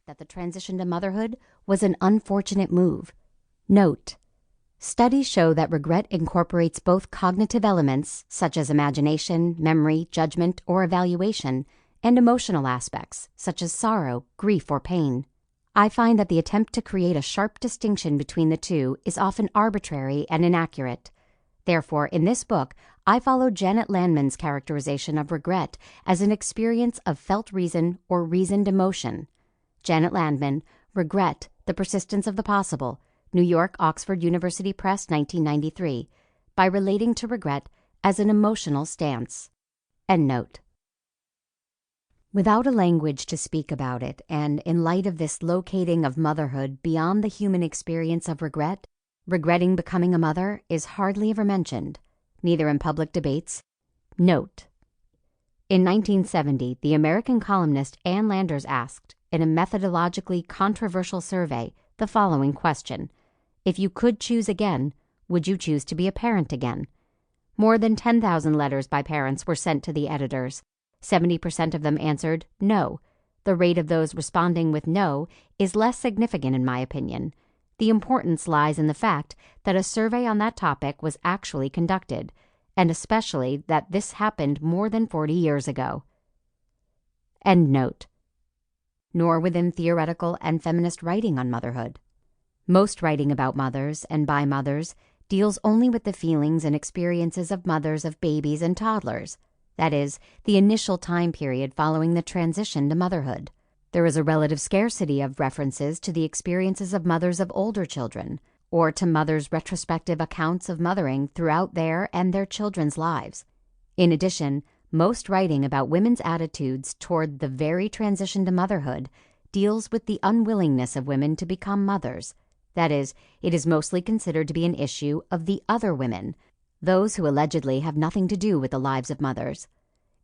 that the transition to motherhood was an unfortunate move. Note: studies show that regret incorporates both cognitive elements, such as imagination, memory, judgment, or evaluation, and emotional aspects, such as sorrow, grief, or pain. I find that the attempt to create a sharp distinction between the two is often arbitrary and inaccurate. Therefore, in this book, I follow Janet Landman's characterization of regret as an experience of felt reason or reasoned emotion. Janet Landman, Regret, The Persistence of the Possible, New York, Oxford University Press, 1993, by relating to regret as an emotional stance. End note. Without a language to speak about it, and in light of this locating of motherhood beyond the human experience of regret, regretting becoming a mother is hardly ever mentioned, neither in public debates. Note: in 1970, the American columnist Ann Landers asked, in a methodologically controversial survey, the following question: if you could choose again, would you choose to be a parent again? More than 10,000 letters by parents were sent to the editors. 70% of them answered no. The rate of those responding with no is less significant in my opinion. The importance lies in the fact that a survey on that topic was actually conducted, and especially that this happened more than 40 years ago. End note. Nor within theoretical and feminist writing on motherhood. Most writing about mothers and by mothers deals only with the feelings and experiences of mothers of babies and toddlers, that is, the initial time period following the transition to motherhood. There is a relative scarcity of references to the experiences of mothers of older children, or to mothers' retrospective accounts of mothering throughout their and their children's lives. In addition, most writing about women's attitudes toward the very transition to motherhood deals with the unwillingness of women to become mothers. That is, it is mostly considered to be an issue of the other women, those who allegedly have nothing to do with the lives of mothers.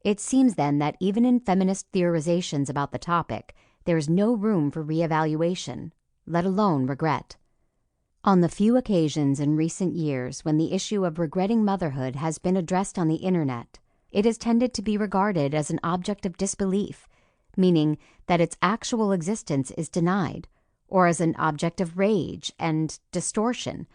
It seems then that even in feminist theorizations about the topic, there is no room for reevaluation, let alone regret. On the few occasions in recent years when the issue of regretting motherhood has been addressed on the internet, it has tended to be regarded as an object of disbelief, meaning that its actual existence is denied, or as an object of rage and distortion,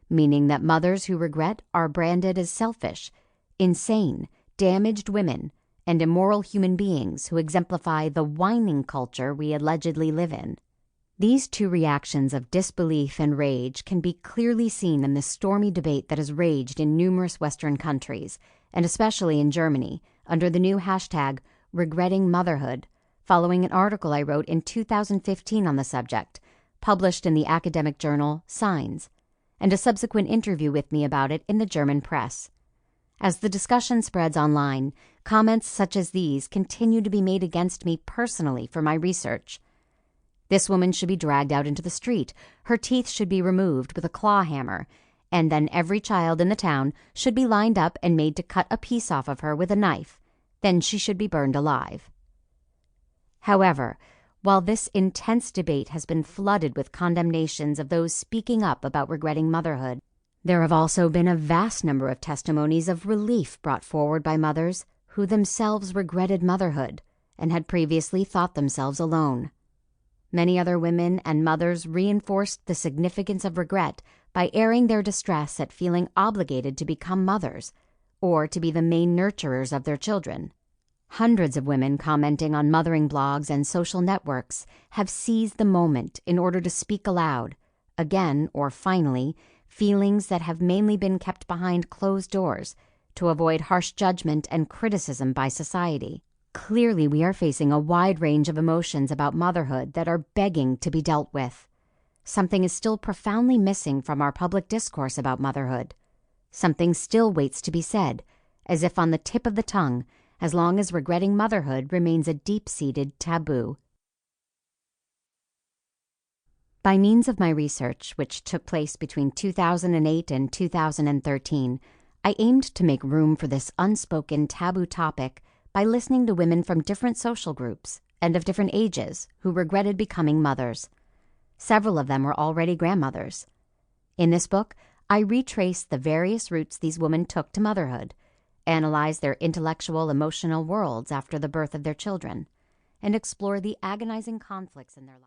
meaning that mothers who regret are branded as selfish, insane, damaged women, and immoral human beings who exemplify the whining culture we allegedly live in. These two reactions of disbelief and rage can be clearly seen in the stormy debate that has raged in numerous Western countries, and especially in Germany, under the new hashtag Regretting Motherhood, following an article I wrote in 2015 on the subject, published in the academic journal Signs, and a subsequent interview with me about it in the German press. As the discussion spreads online, comments such as these continue to be made against me personally for my research. This woman should be dragged out into the street, her teeth should be removed with a claw hammer, and then every child in the town should be lined up and made to cut a piece off of her with a knife. Then she should be burned alive. However, while this intense debate has been flooded with condemnations of those speaking up about regretting motherhood, there have also been a vast number of testimonies of relief brought forward by mothers who themselves regretted motherhood and had previously thought themselves alone. Many other women and mothers reinforced the significance of regret by airing their distress at feeling obligated to become mothers or to be the main nurturers of their children. Hundreds of women commenting on mothering blogs and social networks have seized the moment in order to speak aloud, again or finally, feelings that have mainly been kept behind closed doors to avoid harsh judgment and criticism by society. Clearly, we are facing a wide range of emotions about motherhood that are begging to be dealt with. Something is still profoundly missing from our public discourse about motherhood. Something still waits to be said, as if on the tip of the tongue, as long as regretting motherhood remains a deep-seated taboo. By means of my research, which took place between 2008 and 2013, I aimed to make room for this unspoken taboo topic by listening to women from different social groups and of different ages who regretted becoming mothers. Several of them were already grandmothers. In this book, I retraced the various routes these women took to motherhood, analyzed their intellectual, emotional worlds after the birth of their children, and explored the agonizing conflicts in their lives.